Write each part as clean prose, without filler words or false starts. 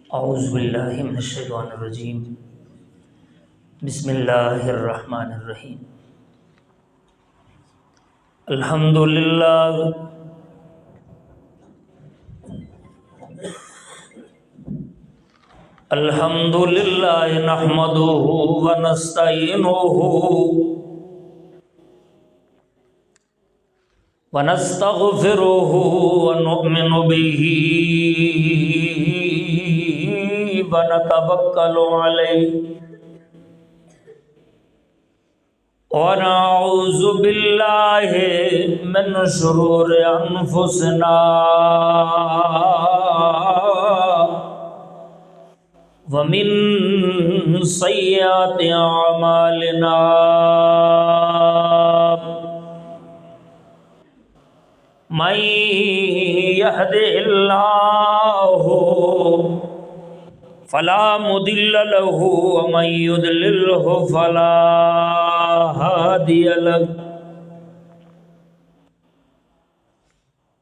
اعوذ باللہ من الشیطان الرجیم بسم اللہ الرحمن الرحیم الحمدللہ نحمدہ ونستعینہ ونستغفرہ ونؤمن بہ ونتوکل علیہ ونعوذ باللہ من شرور انفسنا ومن سیئات اعمالنا من يهده الله فلا مضل له ومن يضلله فلا هادي له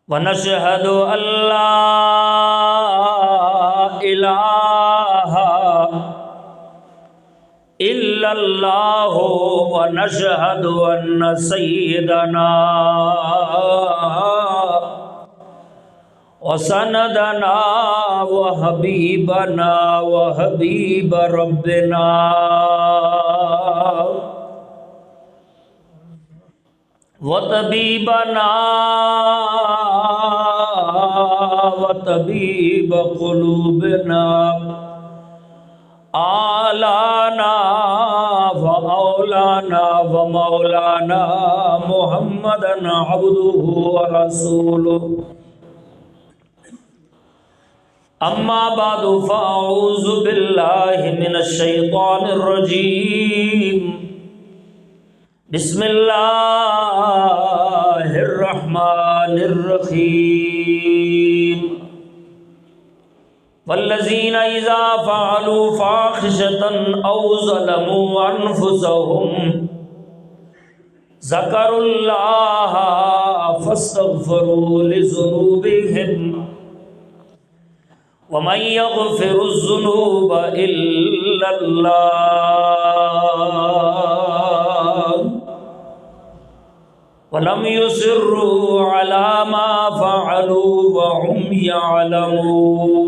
ونشهد أن لا إله إلا الله ونشهد أن سيدنا وسندنا وحبيبنا وحبيب ربنا وطبيبنا وطبيب قلوبنا آلانا وأولانا ومولانا محمدا عبده ورسوله اما بعد فاعوذ باللہ من الشیطان الرجیم بسم اللہ الرحمن الرحیم والذین اذا فعلوا فاحشة او ظلموا انفسهم ذکروا اللہ فاستغفروا لذنوبهم ومن يغفر الذنوب إلا الله ولم يصروا على ما فعلوا وهم يعلمون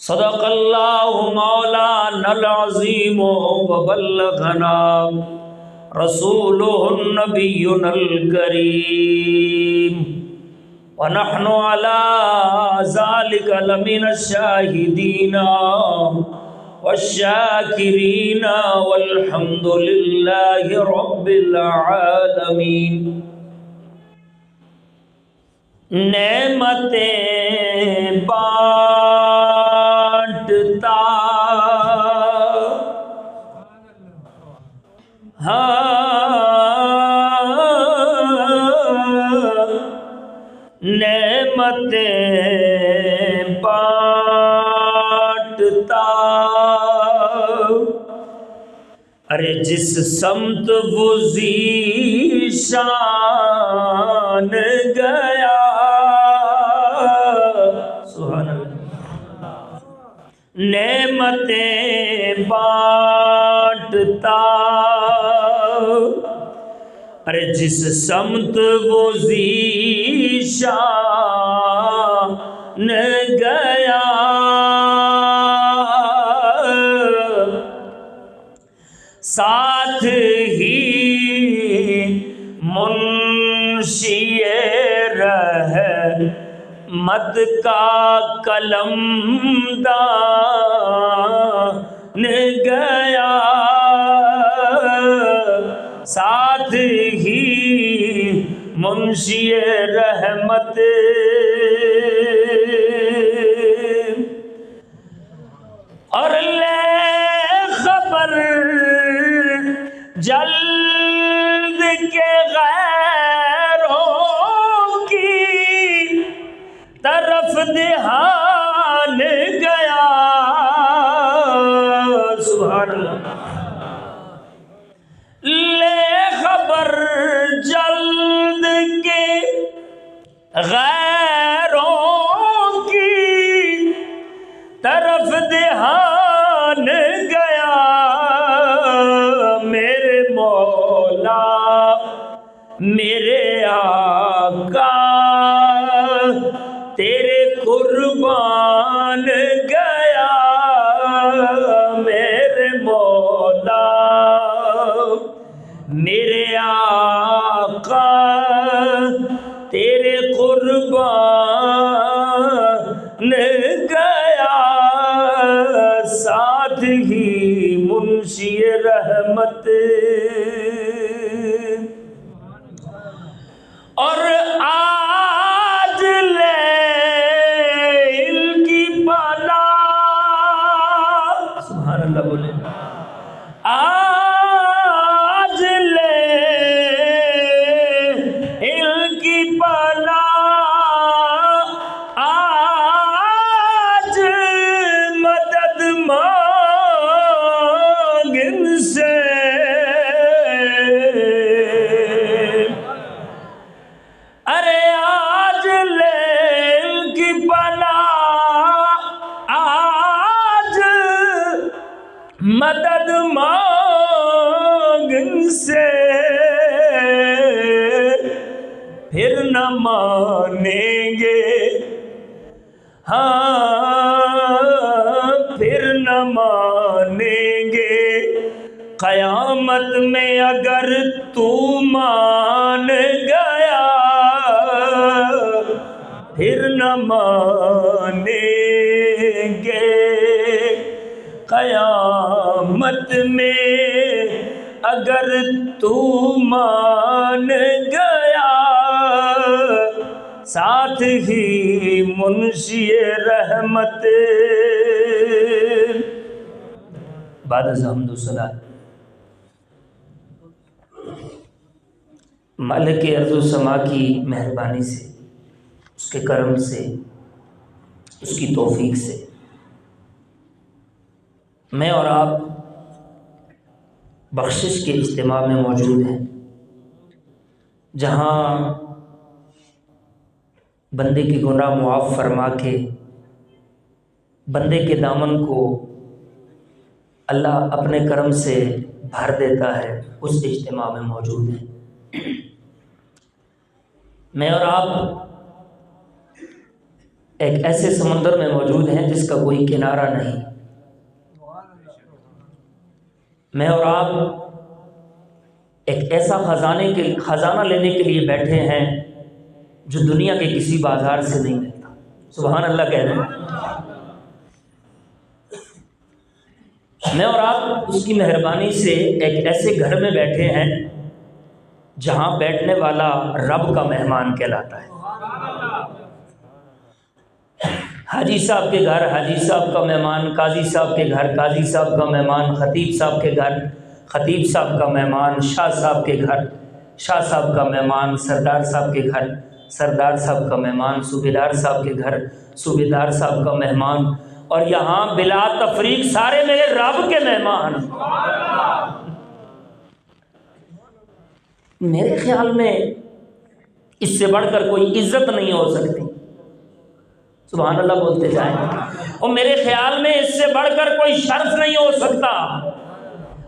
صدق الله مولانا العظيم وبلغنا رسوله النبي الكريم ونحن على ذلك لمن الشاهدين والشاكرين والحمد لله رب العالمين نعمتیں بانٹتا نعمتیں بانٹتا ارے جس سمت وہ ذیشان گیا سبحان اللہ نعمتیں بانٹتا ارے جس سمت وہ ذیشان گیا ساتھ ہی منشی رحمت کا قلم دان گیا ساتھ ہی منشی رحمت اور لے خبر جلد کے غیروں کی طرف دھیان گیا سبحان اللہ لے خبر جلد کے غیروں تیرے قربان گیا میرے مولا میرے آقا تیرے قربان گیا ساتھ ہی منشی رحمت اور آج لے ان کی پناہ سبحان اللہ بولے آج لے ان کی پناہ آج مدد مانگ ان سے ارے آج لے ان کی پناہ آج مدد مانگ ان سے پھر نہ مانیں گے ہاں پھر نہ مانیں گے قیامت میں اگر تو مان گیا پھر نہ مانیں گے قیامت میں اگر تو مان گیا ساتھ ہی منشی رحمت بعد از حمد و ثنا مالک ارض و سما کی مہربانی سے اس کے کرم سے اس کی توفیق سے میں اور آپ بخشش کے اجتماع میں موجود ہیں جہاں بندے کی گناہ معاف فرما کے بندے کے دامن کو اللہ اپنے کرم سے بھر دیتا ہے اس اجتماع میں موجود ہیں میں اور آپ ایک ایسے سمندر میں موجود ہیں جس کا کوئی کنارہ نہیں میں اور آپ ایک ایسا خزانہ لینے کے لیے بیٹھے ہیں جو دنیا کے کسی بازار سے نہیں ملتا سبحان اللہ کہہ رہے ہیں میں اور آپ اس کی مہربانی سے ایک ایسے گھر میں بیٹھے ہیں جہاں بیٹھنے والا رب کا مہمان کہلاتا ہے حاجی صاحب کے گھر حاجی صاحب کا مہمان قاضی صاحب کے گھر قاضی صاحب کا مہمان خطیب صاحب کے گھر خطیب صاحب کا مہمان شاہ صاحب کے گھر شاہ صاحب کا مہمان سردار صاحب کے گھر سردار صاحب کا مہمان صوبیدار صاحب کے گھر صوبیدار صاحب کا مہمان اور یہاں بلا تفریق سارے میرے رب کے مہمان میرے خیال میں اس سے بڑھ کر کوئی عزت نہیں ہو سکتی سبحان اللہ بولتے جائیں اور میرے خیال میں اس سے بڑھ کر کوئی شرف نہیں ہو سکتا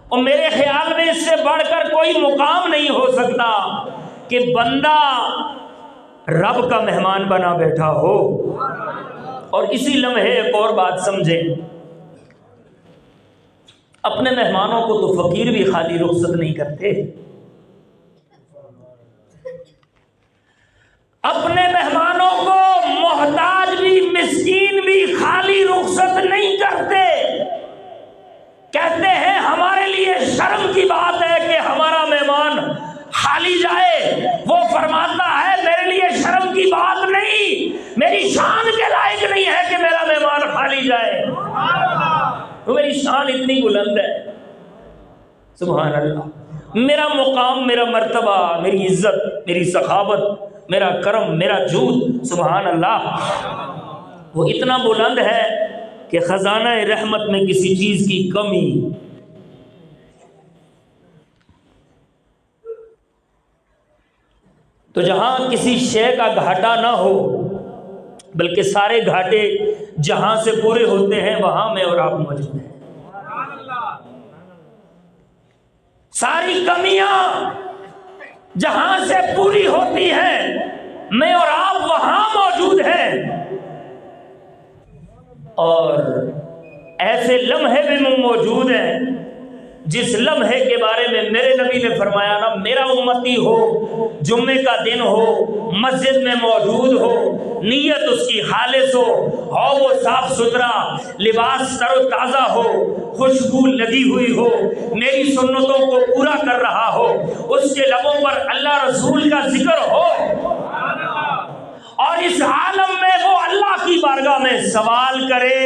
اور میرے خیال میں اس سے بڑھ کر کوئی مقام نہیں ہو سکتا کہ بندہ رب کا مہمان بنا بیٹھا ہو اور اسی لمحے ایک اور بات سمجھے اپنے مہمانوں کو تو فقیر بھی خالی رخصت نہیں کرتے اپنے مہمانوں کو محتاج بھی مسکین بھی خالی رخصت نہیں کرتے کہتے ہیں ہمارے لیے شرم کی بات ہے کہ ہمارا مہمان خالی جائے وہ فرماتا ہے میرے لیے شرم کی بات نہیں میری شان کے لائق نہیں ہے کہ میرا مہمان خالی جائے میری شان اتنی بلند ہے سبحان اللہ میرا مقام میرا مرتبہ میری عزت میری سخاوت میرا کرم میرا جود سبحان اللہ وہ اتنا بلند ہے کہ خزانہ رحمت میں کسی چیز کی کمی تو جہاں کسی شے کا گھاٹا نہ ہو بلکہ سارے گھاٹے جہاں سے پورے ہوتے ہیں وہاں میں اور آپ موجود ہیں ساری کمیاں جہاں سے پوری ہوتی ہیں میں اور آپ وہاں موجود ہیں اور ایسے لمحے بھی موجود ہیں جس لمحے کے بارے میں میرے نبی نے فرمایا نا، میرا امتی ہو، جمعے کا دن ہو، مسجد میں موجود ہو، نیت اس کی خالص ہو وہ صاف ستھرا، لباس تر و تازہ ہو، خوشبو لگی ہوئی ہو، میری سنتوں کو پورا کر رہا ہو، اس کے لبوں پر اللہ رسول کا ذکر ہو، اور اس عالم میں وہ اللہ کی بارگاہ میں سوال کرے،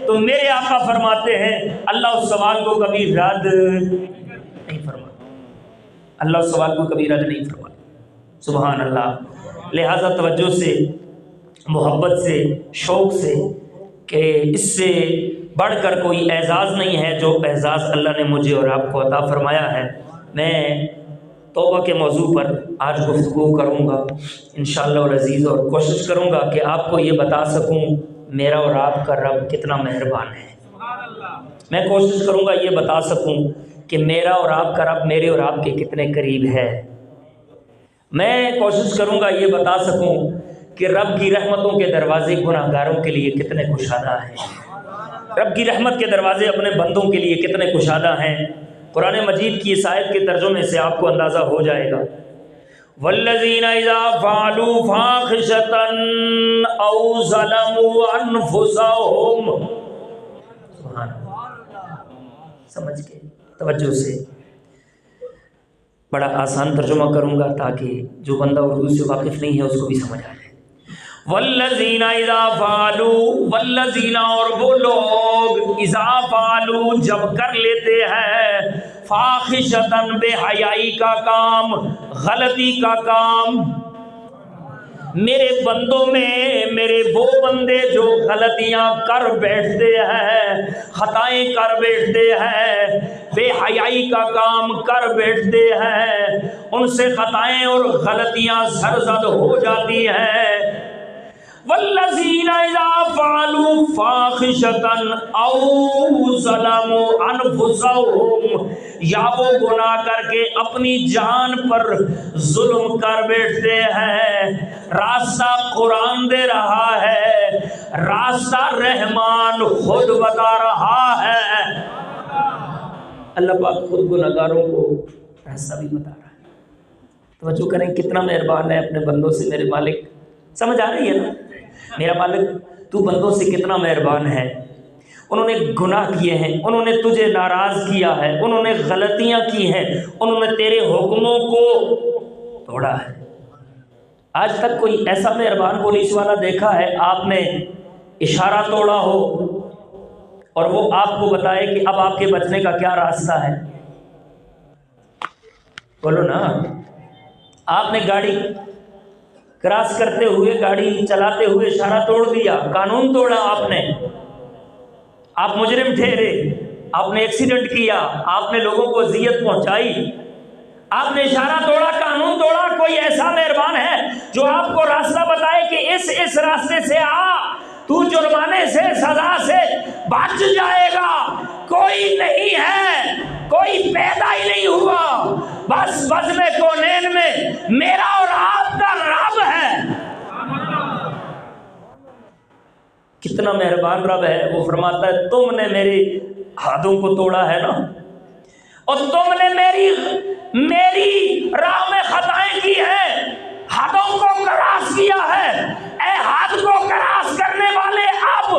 تو میرے آقا فرماتے ہیں اللہ اس سوال کو کبھی رد نہیں فرماتا، اللہ اس سوال کو کبھی رد نہیں فرماتا۔ سبحان اللہ۔ لہذا توجہ سے، محبت سے، شوق سے، کہ اس سے بڑھ کر کوئی اعزاز نہیں ہے جو اعزاز اللہ نے مجھے اور آپ کو عطا فرمایا ہے۔ میں توبہ کے موضوع پر آج گفتگو کروں گا انشاءاللہ العزیز، اور کوشش کروں گا کہ آپ کو یہ بتا سکوں میرا اور آپ کا رب کتنا مہربان ہے۔ میں کوشش کروں گا یہ بتا سکوں کہ میرا اور آپ کا رب میرے اور آپ کے کتنے قریب ہے۔ میں کوشش کروں گا یہ بتا سکوں کہ رب کی رحمتوں کے دروازے گناہ گاروں کے لیے کتنے کشادہ ہیں، رب کی رحمت کے دروازے اپنے بندوں کے لیے کتنے کشادہ ہیں۔ قرآن مجید کی اس آیت کے ترجمے سے آپ کو اندازہ ہو جائے گا۔ والذین اذا فعلوا فاحشۃ او ظلموا انفسهم، سبحان اللہ، سمجھ کے توجہ سے، بڑا آسان ترجمہ کروں گا تاکہ جو بندہ اردو سے واقف نہیں ہے اس کو بھی سمجھ آ جائے۔ والذین اذا فعلوا، والذین اور وہ لوگ، اذا فعلوا جب کر لیتے ہیں، فاحشۃ بے حیائی کا کام، غلطی کا کام، میرے بندوں میں میرے وہ بندے جو غلطیاں کر بیٹھتے ہیں، خطائیں کر بیٹھتے ہیں، بے حیائی کا کام کر بیٹھتے ہیں، ان سے خطائیں اور غلطیاں سرزد ہو جاتی ہیں۔ والذین اذا فعلوا فاحشۃ او ظلموا انفسهم، یا وہ گناہ کر کے اپنی جان پر ظلم کر بیٹھتے ہیں۔ راستہ قرآن دے رہا ہے، راستہ رحمان خود بتا رہا ہے، اللہ پاک خود گناہ گاروں کو راستہ بھی بتا رہا ہے۔ توجہ کریں کتنا مہربان ہے اپنے بندوں سے میرے مالک۔ سمجھ آ رہی ہے نا؟ میرا مالک تو بندوں سے کتنا مہربان ہے۔ انہوں نے گناہ کیے ہیں، انہوں نے تجھے ناراض کیا ہے، انہوں نے غلطیاں کی ہیں، انہوں نے تیرے حکموں کو توڑا ہے۔ آج تک کوئی ایسا مہربان پولیس والا دیکھا ہے آپ نے اشارہ توڑا ہو اور وہ آپ کو بتائے کہ اب آپ کے بچنے کا کیا راستہ ہے؟ بولو نا۔ آپ نے گاڑی کراس کرتے ہوئے، گاڑی چلاتے ہوئے اشارہ توڑ دیا، قانون توڑا آپ نے، آپ مجرم ٹھہرے، آپ نے ایکسیڈنٹ کیا، آپ نے لوگوں کو اذیت پہنچائی، آپ نے اشارہ توڑا، قانون توڑا۔ کوئی ایسا مہربان ہے جو آپ کو راستہ بتائے کہ اس راستے سے آ، تو جرمانے سے، سزا سے بچ جائے گا؟ کوئی نہیں ہے، کوئی پیدا ہی نہیں ہوا، بس بزم کونین میں میرا اور آپ کا رب ہے۔ کتنا مہربان رب ہے۔ وہ فرماتا ہے تم نے میری حدوں کو توڑا ہے نا، اور تم نے میری راہ میں خطائیں کی ہیں، حدوں کو کراس کیا ہے۔ اے حد کو کراس کرنے والے، اب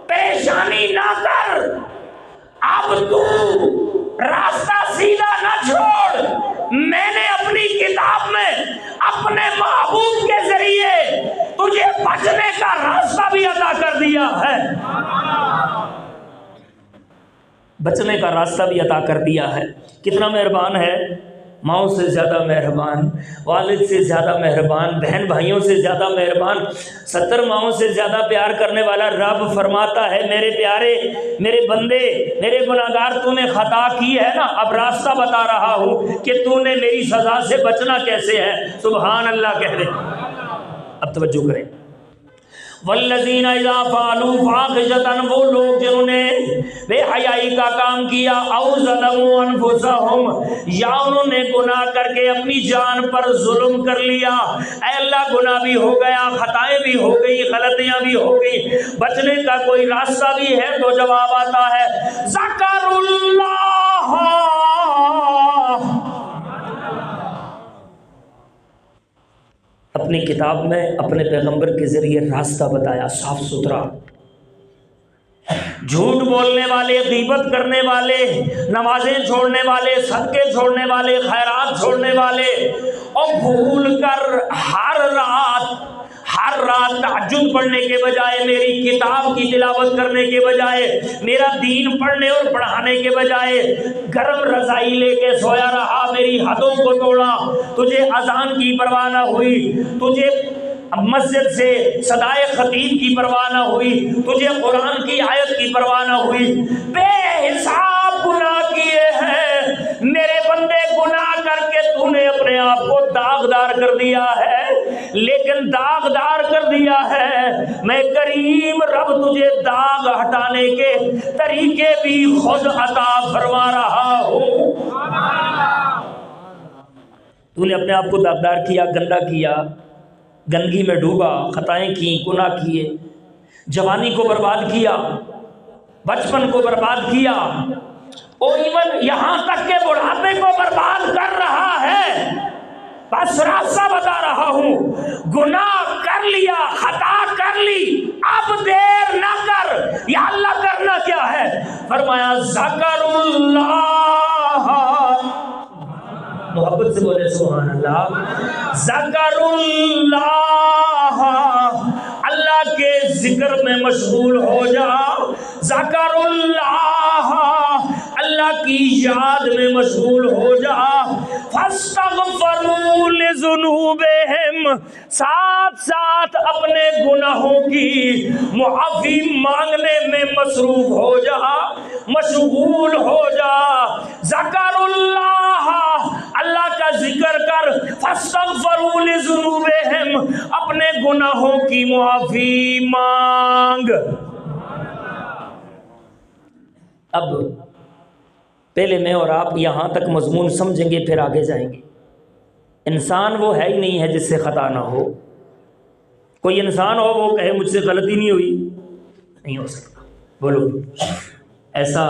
پریشانی نہ کر، اب تو راستہ سیدھا نہ چھوڑ، میں نے اپنی کتاب میں اپنے محبوب کے ذریعے تجھے بچنے کا راستہ بھی عطا کر دیا ہے، بچنے کا راستہ بھی عطا کر دیا ہے۔ کتنا مہربان ہے، ماؤں سے زیادہ مہربان، والد سے زیادہ مہربان، بہن بھائیوں سے زیادہ مہربان، 70 ماؤں سے زیادہ پیار کرنے والا رب فرماتا ہے میرے پیارے، میرے بندے، میرے گناہگار، تو نے خطا کی ہے نا، اب راستہ بتا رہا ہوں کہ تو نے میری سزا سے بچنا کیسے ہے۔ سبحان اللہ کہہ دیں۔ اب توجہ کریں۔ والذین اذا فعلوا فاحشۃ، وہ لوگ جنہوں نے بے حیائی کا کام کیا، او ظلموا انفسهم، یا انہوں نے گناہ کر کے اپنی جان پر ظلم کر لیا۔ اے اللہ، گناہ بھی ہو گیا، خطائیں بھی ہو گئی، غلطیاں بھی ہو گئی، بچنے کا کوئی راستہ بھی ہے تو جواب آتا ہے ذکر اللہ، اپنی کتاب میں اپنے پیغمبر کے ذریعے راستہ بتایا صاف ستھرا۔ جھوٹ بولنے والے، غیبت کرنے والے، نمازیں چھوڑنے والے، صدقے چھوڑنے والے، خیرات چھوڑنے والے، اور بھول کر ہر رات تہجد پڑھنے کے بجائے، میری کتاب کی تلاوت کرنے کے بجائے، میرا دین پڑھنے اور پڑھانے کے بجائے گرم رضائی لے کے سویا رہا، میری حدوں کو توڑا، تجھے اذان کی پرواہ نہ ہوئی، تجھے مسجد سے صدائے خطیب کی پرواہ نہ ہوئی، تجھے قرآن کی آیت کی پرواہ نہ ہوئی، بے حساب گناہ کیے ہیں میرے بندے، گناہ کر کے تو نے اپنے آپ کو داغدار کر دیا ہے، لیکن داغدار کر دیا ہے میں کریم رب تجھے داغ ہٹانے کے طریقے بھی خود عطا فرما رہا ہوں۔ تو نے اپنے آپ کو داغدار کیا، گندا کیا، گندگی میں ڈوبا، خطائیں کی، گناہ کیے، جوانی کو برباد کیا، بچپن کو برباد کیا، اور ایون یہاں تک کہ بڑھاپے کو برباد کر رہا ہے۔ بس راستہ بتا رہا ہوں، گناہ کر لیا، خطا کر لی، اب دیر نہ کر، یا اللہ کرنا کیا ہے؟ فرمایا ذکر اللہ، محبت سے بولے سبحان اللہ، ذکر اللہ، اللہ کے ذکر میں مشغول ہو جا، ذکر اللہ، اللہ کی یاد میں مشغول ہو جا، فاستغفروا لذنوبہم، ساتھ ساتھ اپنے گناہوں کی معافی مانگنے میں مصروف ہو جا، مشغول ہو جا، ذکر اللہ، اللہ کا ذکر کر، فاستغفروا لذنوبہم، اپنے گناہوں کی معافی مانگ۔ اب پہلے میں اور آپ یہاں تک مضمون سمجھیں گے، پھر آگے جائیں گے۔ انسان وہ ہے ہی نہیں ہے جس سے خطا نہ ہو۔ کوئی انسان ہو وہ کہے مجھ سے غلطی نہیں ہوئی، نہیں ہو سکتا، بولو ایسا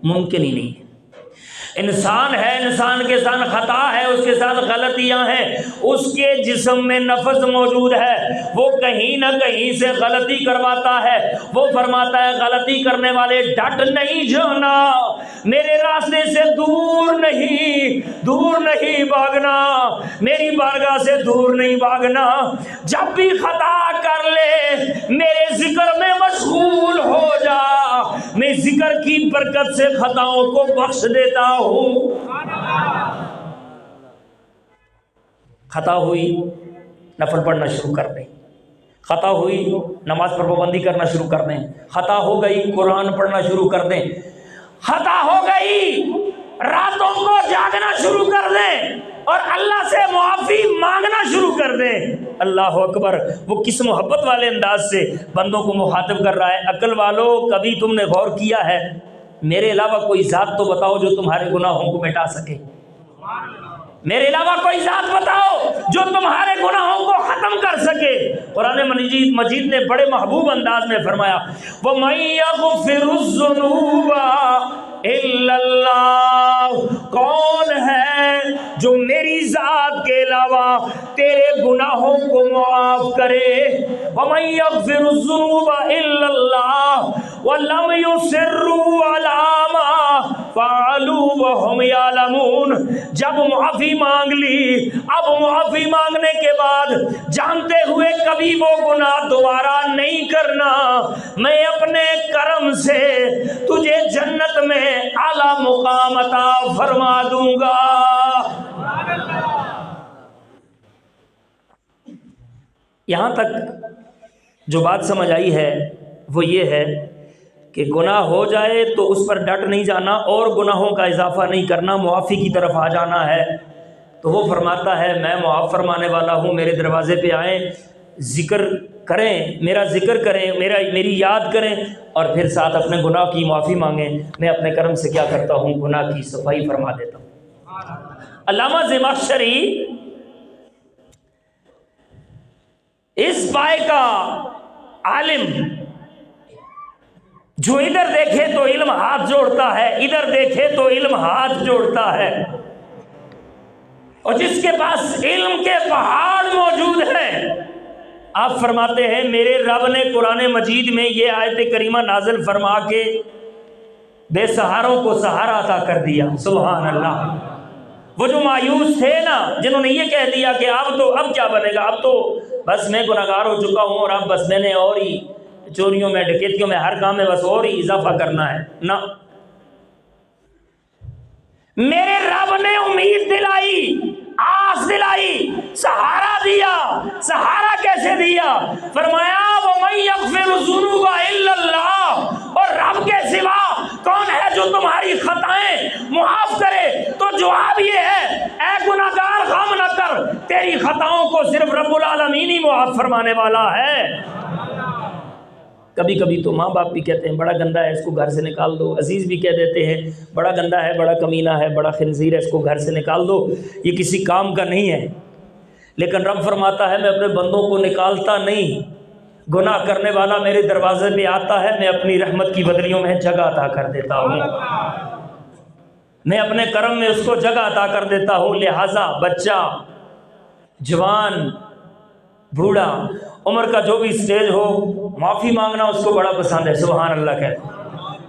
ممکن ہی نہیں ہے۔ انسان ہے، انسان کے ساتھ خطا ہے، اس کے ساتھ غلطیاں ہیں، اس کے جسم میں نفس موجود ہے، وہ کہیں نہ کہیں سے غلطی کرواتا ہے۔ وہ فرماتا ہے غلطی کرنے والے ڈٹ نہیں جانا، میرے راستے سے دور نہیں بھاگنا، میری بارگاہ سے دور نہیں بھاگنا، جب بھی خطا کر لے میرے ذکر میں مشغول ہو جا، میں ذکر کی برکت سے خطاؤں کو بخش دیتا ہوں۔ خطا ہوئی نفل پڑھنا شروع کر دیں، خطا ہوئی نماز پر پابندی کرنا شروع کر دیں، خطا ہو گئی قرآن پڑھنا شروع کر دیں، خطا ہو گئی راتوں کو جاگنا شروع کر دیں اور اللہ سے معافی مانگنا شروع کر دیں۔ اللہ اکبر، وہ کس محبت والے انداز سے بندوں کو مخاطب کر رہا ہے۔ عقل والو، کبھی تم نے غور کیا ہے میرے علاوہ کوئی ذات تو بتاؤ جو تمہارے گناہوں کو مٹا سکے؟ میرے علاوہ کوئی ذات بتاؤ جو تمہارے گناہوں کو ختم کر سکے؟ قرآن مجید نے بڑے محبوب انداز میں فرمایا وَمَن يَغْفِرُ الذُّنُوبَ إِلَّا اللَّهُ، کون ہے جو میری ذات کے علاوہ تیرے گناہوں کو معاف کرے؟ وَمَن يَغْفِرُ الذُّنُوبَ إِلَّا اللَّهُ وَلَمْ يُصِرُّوا عَلَىٰ مَا فَعَلُوا وَهُمْ يَعْلَمُونَ۔ جب معافی مانگ لی، اب معافی مانگنے کے بعد جانتے ہوئے کبھی وہ گناہ دوبارہ نہیں کرنا، میں اپنے کرم سے تجھے جنت میں اعلیٰ مقام عطا فرما دوں گا۔ یہاں تک جو بات سمجھ آئی ہے وہ یہ ہے کہ گناہ ہو جائے تو اس پر ڈٹ نہیں جانا اور گناہوں کا اضافہ نہیں کرنا، معافی کی طرف آ جانا ہے۔ تو وہ فرماتا ہے میں معاف فرمانے والا ہوں، میرے دروازے پہ آئیں، ذکر کریں، میرا ذکر کریں، میری یاد کریں، اور پھر ساتھ اپنے گناہ کی معافی مانگیں۔ میں اپنے کرم سے کیا کرتا ہوں، گناہ کی صفائی فرما دیتا ہوں۔ علامہ زمخشری اس پائے کا عالم جو ادھر دیکھے تو علم ہاتھ جوڑتا ہے، ادھر دیکھے تو علم ہاتھ جوڑتا ہے، اور جس کے پاس علم کے پہاڑ موجود ہیں۔ آپ فرماتے ہیں میرے رب نے قرآن مجید میں یہ آیت کریمہ نازل فرما کے بے سہاروں کو سہارا عطا کر دیا۔ سبحان اللہ۔ وہ جو مایوس تھے نا، جنہوں نے یہ کہہ دیا کہ اب کیا بنے گا، اب تو بس میں گناہگار ہو چکا ہوں اور اب بس میں نے اور ہی چوریوں میں، ڈکیتیوں میں، ہر کام میں بس اور ہی اضافہ کرنا ہے، نہ، میرے رب نے امید دلائی، آس دلائی، سہارا دیا۔ سہارا کیسے دیا؟ فرمایا وَمَن يَغْفِرُ الذُّنُوبَ إِلَّا اللَّهُ، اور رب کے سوا کون ہے جو تمہاری خطائیں معاف کرے؟ تو جواب یہ ہے اے گناہگار غم نہ کر، تیری خطاؤں کو صرف رب العالمین ہی معاف فرمانے والا ہے۔ کبھی کبھی تو ماں باپ بھی کہتے ہیں بڑا گندا ہے، اس کو گھر سے نکال دو، عزیز بھی کہہ دیتے ہیں بڑا گندا ہے، بڑا کمینہ ہے، بڑا خنزیر ہے، اس کو گھر سے نکال دو، یہ کسی کام کا نہیں ہے۔ لیکن رب فرماتا ہے میں اپنے بندوں کو نکالتا نہیں، گناہ کرنے والا میرے دروازے پہ آتا ہے، میں اپنی رحمت کی بدلیوں میں جگہ عطا کر دیتا ہوں، میں اپنے کرم میں اس کو جگہ عطا کر دیتا ہوں۔ لہٰذا بچہ، جوان، بوڑھا، عمر کا جو بھی سٹیج ہو، معافی مانگنا اس کو بڑا پسند ہے۔ سبحان اللہ کہتے ہیں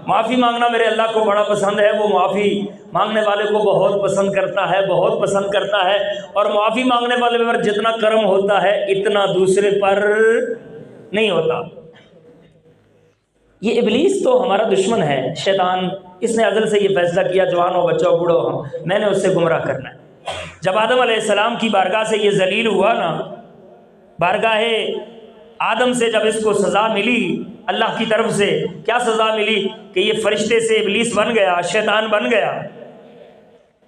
معافی مانگنا میرے اللہ کو بڑا پسند ہے، وہ معافی مانگنے والے کو بہت پسند کرتا ہے، بہت پسند کرتا ہے، اور معافی مانگنے والے پر جتنا کرم ہوتا ہے اتنا دوسرے پر نہیں ہوتا۔ یہ ابلیس تو ہمارا دشمن ہے، شیطان، اس نے ازل سے یہ فیصلہ کیا جوان ہو، بچہ ہو، بوڑھا ہو، میں نے اس سے گمراہ کرنا ہے۔ جب آدم علیہ السلام کی بارگاہ سے یہ ذلیل ہوا نا، بارگاہ آدم سے جب اس کو سزا ملی اللہ کی طرف سے، کیا سزا ملی کہ یہ فرشتے سے ابلیس بن گیا، شیطان بن گیا،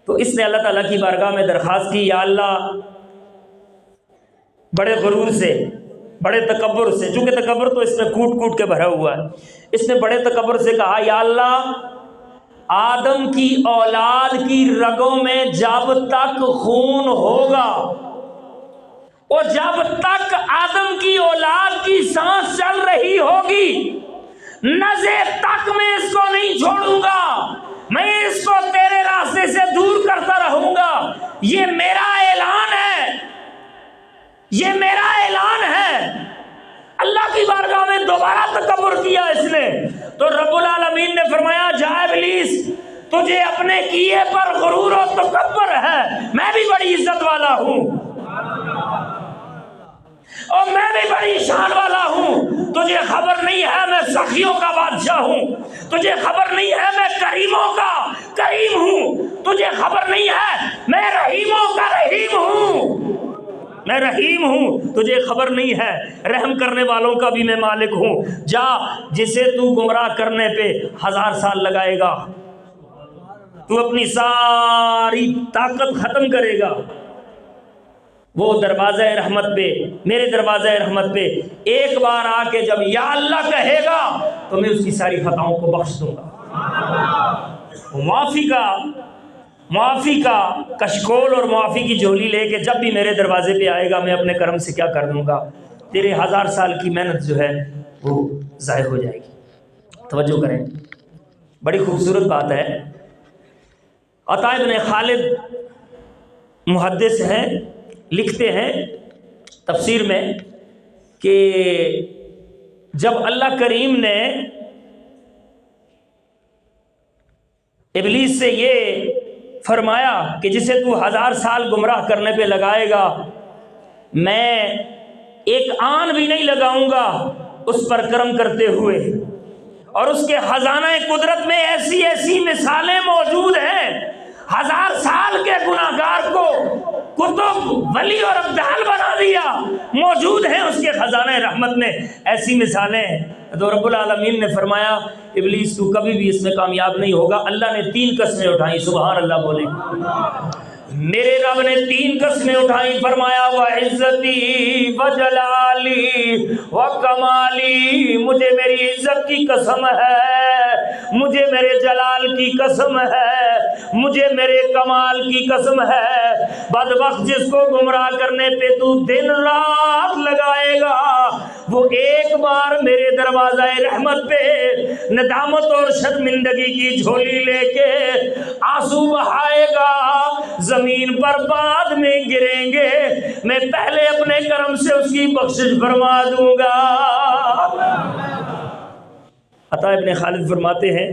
تو اس نے اللہ تعالیٰ کی بارگاہ میں درخواست کی یا اللہ، بڑے غرور سے، بڑے تکبر سے، چونکہ تکبر تو اس میں کوٹ کوٹ کے بھرا ہوا ہے، اس نے بڑے تکبر سے کہا یا اللہ، آدم کی اولاد کی رگوں میں جب تک خون ہوگا اور جب تک آدم کی اولاد کی سانس چل رہی ہوگی، نزے تک میں اس کو نہیں چھوڑوں گا، میں اس کو تیرے راستے سے دور کرتا رہوں گا۔ یہ میرا اعلان ہے، یہ میرا اعلان ہے۔ اللہ کی بارگاہ میں دوبارہ تکبر کیا اس نے، تو رب العالمین نے فرمایا جا ابلیس، تجھے اپنے کیے پر غرور و تکبر ہے، میں بھی بڑی عزت والا ہوں اور میں بھی بڑی شان والا ہوں، تجھے خبر نہیں ہے میں سخیوں کا بادشاہ ہوں، تجھے خبر نہیں ہے میں کریموں کا کریم ہوں، تجھے خبر نہیں ہے میں رحیموں کا رحیم ہوں، میں رحیم ہوں، تجھے خبر نہیں ہے رحم کرنے والوں کا بھی میں مالک ہوں۔ جا، جسے تو گمراہ کرنے پہ 1000 سال لگائے گا، تو اپنی ساری طاقت ختم کرے گا، وہ دروازہ رحمت پہ، میرے دروازہ رحمت پہ ایک بار آ کے جب یا اللہ کہے گا تو میں اس کی ساری خطاؤں کو بخش دوں گا۔ معافی کا کشکول اور معافی کی جھولی لے کے جب بھی میرے دروازے پہ آئے گا، میں اپنے کرم سے کیا کر دوں گا، تیرے 1000 سال کی محنت جو ہے وہ ضائع ہو جائے گی۔ توجہ کریں، بڑی خوبصورت بات ہے۔ عطا ابن خالد محدث ہیں، لکھتے ہیں تفسیر میں کہ جب اللہ کریم نے ابلیس سے یہ فرمایا کہ جسے تو 1000 سال گمراہ کرنے پہ لگائے گا، میں ایک آن بھی نہیں لگاؤں گا اس پر کرم کرتے ہوئے، اور اس کے خزانہ قدرت میں ایسی ایسی مثالیں موجود ہیں، 1000 سال کے گناہگار کو کتب، ولی اور ابدال بنا دیا، موجود ہیں اس کے خزانہ رحمت میں ایسی مثالیں۔ تو رب العالمین نے فرمایا ابلیس تو کبھی بھی اس میں کامیاب نہیں ہوگا۔ اللہ نے 3 قسمیں اٹھائیں، سبحان اللہ بولے، میرے رب نے 3 قسمیں اٹھائیں، فرمایا وَعِزَّتِي وَجَلَالِي وَكَمَالِي، مجھے میری عزت کی قسم ہے، مجھے میرے جلال کی قسم ہے، مجھے میرے کمال کی قسم ہے، بدبخت جس کو گمراہ کرنے پہ تو دن رات لگائے گا، وہ ایک بار میرے دروازہ رحمت پہ ندامت اور شرمندگی کی جھولی لے کے آنسو بہائے گا، زمین پر بعد میں گریں گے، میں پہلے اپنے کرم سے اس کی بخشش فرما دوں گا۔ عطا ابن خالد فرماتے ہیں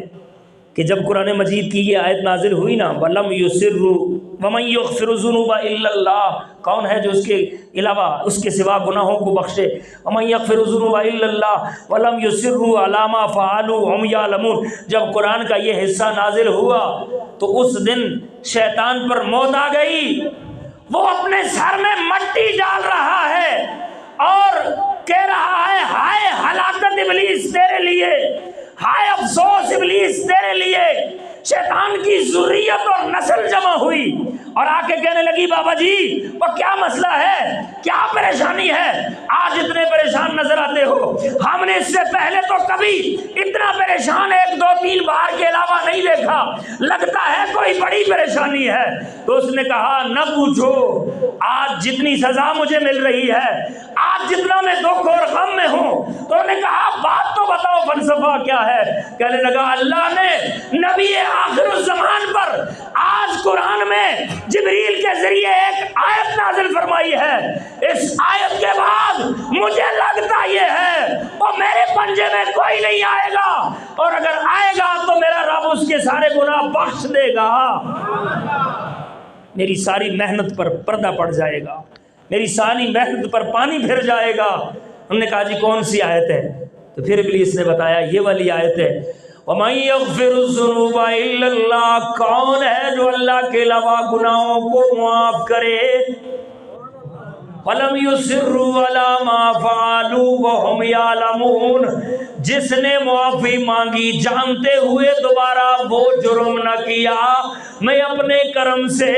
کہ جب قرآن مجید کی یہ آیت نازل ہوئی نا، وَلَمْ يُصِرُّوا وَمَنْ يَغْفِرُ الذُّنُوبَ إِلَّا اللَّهُ، کون ہے جو اس کے علاوہ اس کے سوا گناہوں کو بخشے؟ وَمَنْ يَغْفِرُ الذُّنُوبَ إِلَّا اللَّهُ وَلَمْ يُصِرُّوا عَلَىٰ مَا فَعَلُوا وَهُمْ يَعْلَمُونَ۔ جب قرآن کا یہ حصہ نازل ہوا تو اس دن شیطان پر موت آ گئی، وہ اپنے سر میں مٹی ڈال رہا ہے اور کہہ رہا ہے ہائے ہلاکت ابلیس تیرے لیے، ہائے افسوس ابلیس تیرے لیے۔ شیطان کی ذریت اور نسل جمع ہوئی اور آ کے کہنے لگی بابا جی وہ کیا مسئلہ ہے، کیا پریشانی ہے، آج اتنے پریشان نظر آتے ہو، ہم نے اس سے پہلے تو کبھی اتنا پریشان 1 2 3 بار کے علاوہ نہیں دیکھا، لگتا ہے کوئی بڑی پریشانی ہے۔ تو اس نے کہا نہ پوچھو، آج جتنی سزا مجھے مل رہی ہے، آج جتنا میں دکھ اور غم میں ہوں، تو انہوں نے کہا بات تو بتاؤ فلسفہ کیا ہے؟ کہنے لگا اللہ نے نبی آخر الزمان پر آج قرآن میں جبریل کے ذریعے ایک آیت نازل فرمائی ہے، اس آیت کے بعد مجھے لگتا یہ ہے وہ میرے پنجے میں کوئی نہیں آئے گا، اور اگر آئے گا تو میرا رب اس کے سارے گناہ بخش دے گا، میری ساری محنت پر پردہ پڑ جائے گا، میری ساری محنت پر پانی پھر جائے گا۔ ہم نے کہا جی کون سی آیت ہے؟ تو پھر ابلیس نے بتایا یہ والی آیت ہے، وَمَن يَغْفِرُ الذُّنُوبَ إِلَّا اللَّهُ، کون ہے جو اللہ کے علاوہ گناہوں کو معاف کرے؟ وَلَمْ يُصِرُّوا عَلَىٰ مَا فَعَلُوا وَهُمْ يَعْلَمُونَ، جس نے معافی مانگی جانتے ہوئے دوبارہ وہ جرم نہ کیا، میں اپنے کرم سے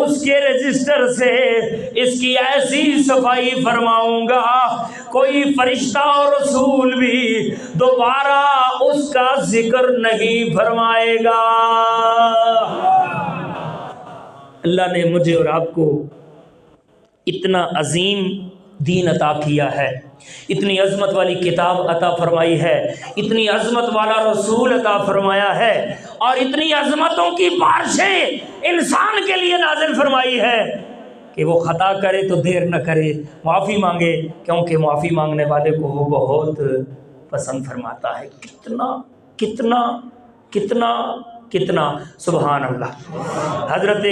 اس کے رجسٹر سے اس کی ایسی صفائی فرماؤں گا کوئی فرشتہ اور رسول بھی دوبارہ اس کا ذکر نہیں فرمائے گا۔ اللہ نے مجھے اور آپ کو اتنا عظیم دین عطا کیا ہے، اتنی عظمت والی کتاب عطا فرمائی ہے، اتنی عظمت والا رسول عطا فرمایا ہے، اور اتنی عظمتوں کی بارشیں انسان کے لیے نازل فرمائی ہے کہ وہ خطا کرے تو دیر نہ کرے، معافی مانگے، کیونکہ معافی مانگنے والے کو وہ بہت پسند فرماتا ہے۔ کتنا کتنا کتنا کتنا سبحان اللہ۔ حضرت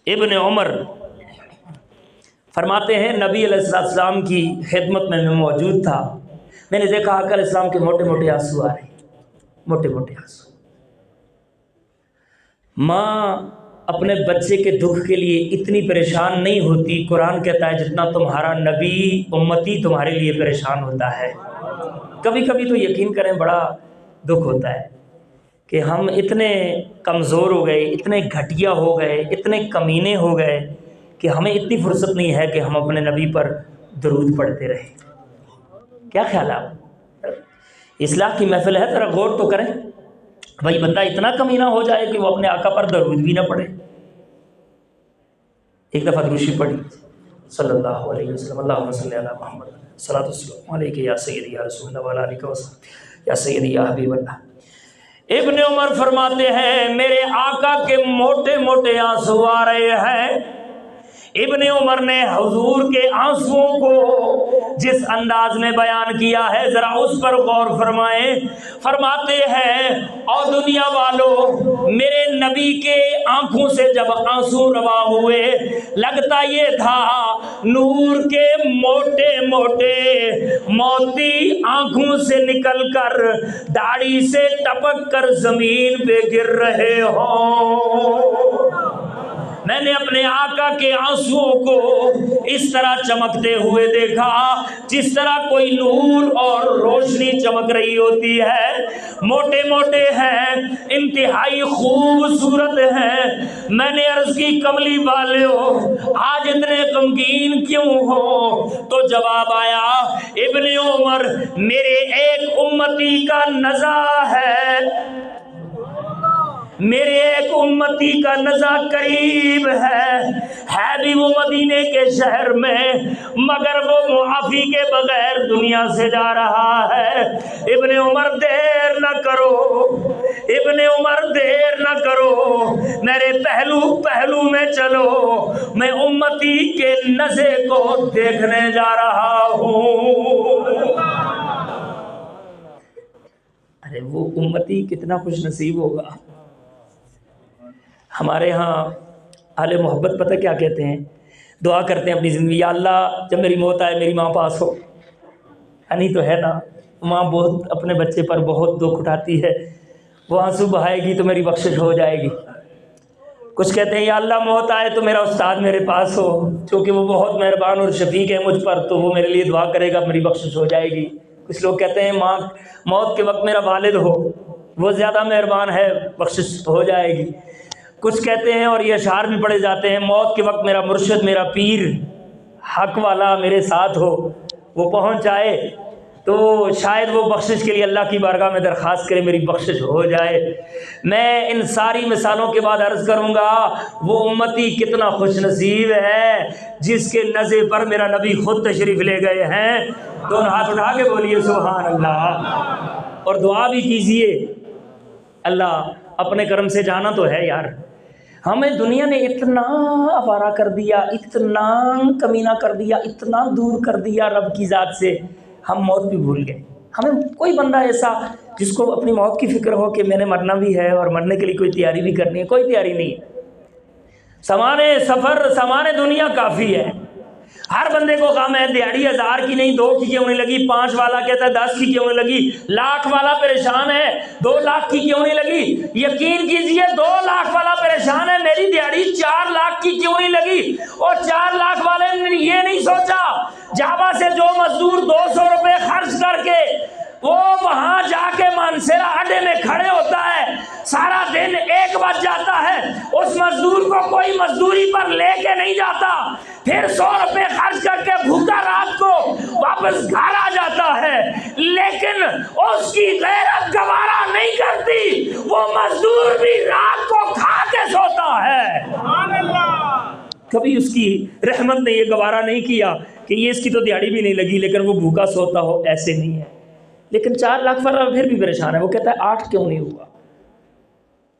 ابن عمر فرماتے ہیں نبی علیہ السلام کی خدمت میں موجود تھا، میں نے دیکھا آقا علیہ السلام کے موٹے موٹے آنسو آ رہے، موٹے موٹے آنسو۔ ماں اپنے بچے کے دکھ کے لیے اتنی پریشان نہیں ہوتی، قرآن کہتا ہے جتنا تمہارا نبی امتی تمہارے لیے پریشان ہوتا ہے۔ کبھی کبھی تو یقین کریں بڑا دکھ ہوتا ہے کہ ہم اتنے کمزور ہو گئے، اتنے گھٹیا ہو گئے، اتنے کمینے ہو گئے کہ ہمیں اتنی فرصت نہیں ہے کہ ہم اپنے نبی پر درود پڑھتے رہیں۔ کیا خیال ہے آپ؟ اصلاح کی محفل ہے، ذرا غور تو کریں، بھائی بندہ اتنا کمینہ ہو جائے کہ وہ اپنے آقا پر درود بھی نہ پڑھے۔ ایک دفعہ دروشی پڑھی صلی اللہ علیہ وسلم، اللہم صلی علی محمد صلاۃ والسلام علیک یا سیدی یا رسول اللہ وعلی آلہ وصحبہ یا سیدی یا حبیب اللہ۔ ابن عمر فرماتے ہیں میرے آقا کے موٹے موٹے آنسو آ رہے ہیں۔ ابن عمر نے حضور کے آنسوؤں کو جس انداز میں بیان کیا ہے ذرا اس پر غور فرمائیں۔ فرماتے ہیں اور دنیا والوں، میرے نبی کے آنکھوں سے جب آنسو روا ہوئے لگتا یہ تھا نور کے موٹے موٹے موتی آنکھوں سے نکل کر داڑھی سے ٹپک کر زمین پہ گر رہے ہوں۔ میں نے اپنے آقا کے آنسوؤں کو اس طرح چمکتے ہوئے دیکھا جس طرح کوئی نور اور روشنی چمک رہی ہوتی ہے، موٹے موٹے ہیں، انتہائی خوبصورت ہیں۔ میں نے عرض کی کملی والو آج اتنے غمگین کیوں ہو؟ تو جواب آیا ابن عمر میرے ایک امتی کا نزع ہے، میرے ایک امتی کا نزا قریب ہے بھی وہ مدینے کے شہر میں، مگر وہ معافی کے بغیر دنیا سے جا رہا ہے۔ ابن عمر دیر نہ کرو، ابن عمر دیر نہ کرو، میرے پہلو پہلو میں چلو، میں امتی کے نزے کو دیکھنے جا رہا ہوں۔ ارے وہ امتی کتنا خوش نصیب ہوگا۔ ہمارے ہاں اہل محبت پتہ کیا کہتے ہیں؟ دعا کرتے ہیں اپنی زندگی، یا اللہ جب میری موت آئے میری ماں پاس ہو۔ یعنی تو ہے نا، ماں بہت اپنے بچے پر بہت دکھ اٹھاتی ہے، وہ آنسو بہائے گی تو میری بخشش ہو جائے گی۔ کچھ کہتے ہیں یا اللہ موت آئے تو میرا استاد میرے پاس ہو، کیونکہ وہ بہت مہربان اور شفیق ہے مجھ پر، تو وہ میرے لیے دعا کرے گا، میری بخشش ہو جائے گی۔ کچھ لوگ کہتے ہیں ماں موت کے وقت میرا والد ہو، وہ زیادہ مہربان ہے، بخشش ہو جائے گی۔ کچھ کہتے ہیں، اور یہ اشعار بھی پڑھے جاتے ہیں، موت کے وقت میرا مرشد میرا پیر حق والا میرے ساتھ ہو، وہ پہنچ آئے تو شاید وہ بخشش کے لیے اللہ کی بارگاہ میں درخواست کرے، میری بخشش ہو جائے۔ میں ان ساری مثالوں کے بعد عرض کروں گا وہ امتی کتنا خوش نصیب ہے جس کے نزے پر میرا نبی خود تشریف لے گئے ہیں۔ دونوں ہاتھ اٹھا کے بولیے سبحان اللہ، اور دعا بھی کیجئے اللہ اپنے کرم سے جانا تو ہے یار۔ ہمیں دنیا نے اتنا آوارہ کر دیا، اتنا کمینہ کر دیا، اتنا دور کر دیا رب کی ذات سے، ہم موت بھی بھول گئے۔ ہمیں کوئی بندہ ایسا جس کو اپنی موت کی فکر ہو کہ میں نے مرنا بھی ہے اور مرنے کے لیے کوئی تیاری بھی کرنی ہے، کوئی تیاری نہیں ہے۔ سامان سفر سامان دنیا کافی ہے، ہر بندے کو غم ہے، دیہڑی 1000 کی نہیں 2 کی کیوں نہیں لگی، 5 والا کہتا ہے 10 کی کیوں نہیں لگی، لاکھ والا پریشان ہے 2 لاکھ کی کیوں نہیں لگی۔ یقین کیجئے 2 لاکھ والا پریشان ہے میری دیہڑی 4 لاکھ کی کیوں نہیں لگی، اور 4 لاکھ والے نے یہ نہیں سوچا جاوا سے جو مزدور 200 روپے خرچ کر کے وہ وہاں جا کے مانسیرا اڈے میں کھڑے ہوتا ہے، سارا دن 1 بج جاتا ہے، اس مزدور کو کوئی مزدوری پر لے کے نہیں جاتا، پھر 100 روپے خرچ کر کے بھوکا رات کو واپس گھر آ جاتا ہے، لیکن اس کی غیرت گوارا نہیں کرتی، وہ مزدور بھی رات کو کھا کے سوتا ہے۔ سبحان اللہ۔ کبھی اس کی رحمت نے یہ گوارا نہیں کیا کہ یہ اس کی تو دیہڑی بھی نہیں لگی لیکن وہ بھوکا سوتا ہو، ایسے نہیں ہے۔ لیکن 4 لاکھ والا پھر بھی پریشان ہے، وہ کہتا ہے 8 کیوں نہیں ہوا،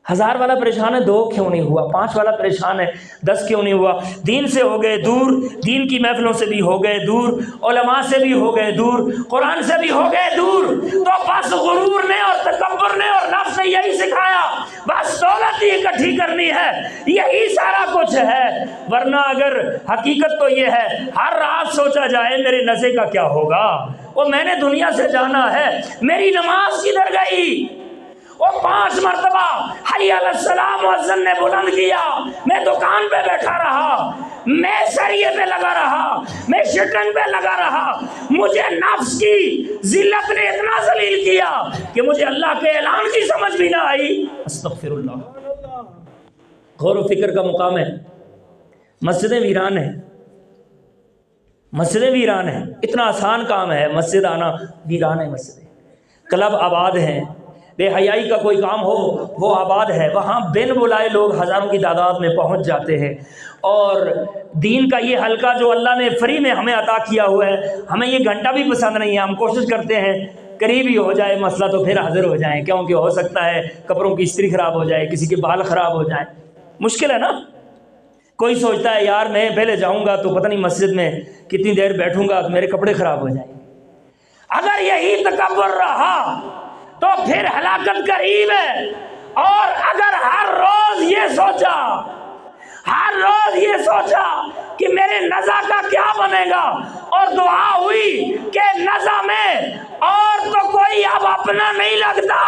1000 والا پریشان ہے 2 کیوں نہیں ہوا، 5 والا پریشان ہے 10 کیوں نہیں ہوا۔ دین سے ہو گئے دور، دین کی محفلوں سے بھی ہو گئے دور، علماء سے بھی ہو گئے دور، قرآن سے بھی ہو گئے دور، تو بس غرور نے اور تکبر نے اور نفس نے یہی سکھایا بس دولت ہی اکٹھی کرنی ہے، یہی سارا کچھ ہے۔ ورنہ اگر حقیقت تو یہ ہے ہر رات سوچا جائے میرے نزے کا کیا ہوگا، وہ میں نے دنیا سے جانا ہے، میری نماز کدھر گئی، وہ 5 مرتبہ حی علی الصلاۃ مؤذن نے بلند کیا، میں دکان پہ بیٹھا رہا، میں سریے پہ لگا رہا، میں شٹرنگ پہ لگا رہا، مجھے نفس کی ذلت نے اتنا ذلیل کیا کہ مجھے اللہ کے اعلان کی سمجھ بھی نہ آئی۔ استغفر اللہ۔ غور و فکر کا مقام ہے، مسجدیں ویران ہیں، مسجدیں ویران ہیں، اتنا آسان کام ہے مسجد آنا، ویران ہے مسجدیں، کلب آباد ہیں، بے حیائی کا کوئی کام ہو وہ آباد ہے، وہاں بن بلائے لوگ ہزاروں کی تعداد میں پہنچ جاتے ہیں، اور دین کا یہ حلقہ جو اللہ نے فری میں ہمیں عطا کیا ہوا ہے، ہمیں یہ گھنٹہ بھی پسند نہیں ہے، ہم کوشش کرتے ہیں قریب ہی ہو جائے مسئلہ تو پھر حاضر ہو جائیں، کیونکہ ہو سکتا ہے کپڑوں کی استری خراب ہو جائے، کسی کے بال خراب ہو جائیں، مشکل ہے نا۔ کوئی سوچتا ہے یار میں پہلے جاؤں گا تو پتہ نہیں مسجد میں کتنی دیر بیٹھوں گا تو میرے کپڑے خراب ہو جائیں گے۔ اگر یہی تکبر رہا تو پھر ہلاکت قریب ہے، اور اگر ہر روز یہ سوچا کہ میرے نزا کا کیا بنے گا، اور دعا ہوئی کہ نزا میں اور تو کوئی اب اپنا نہیں لگتا،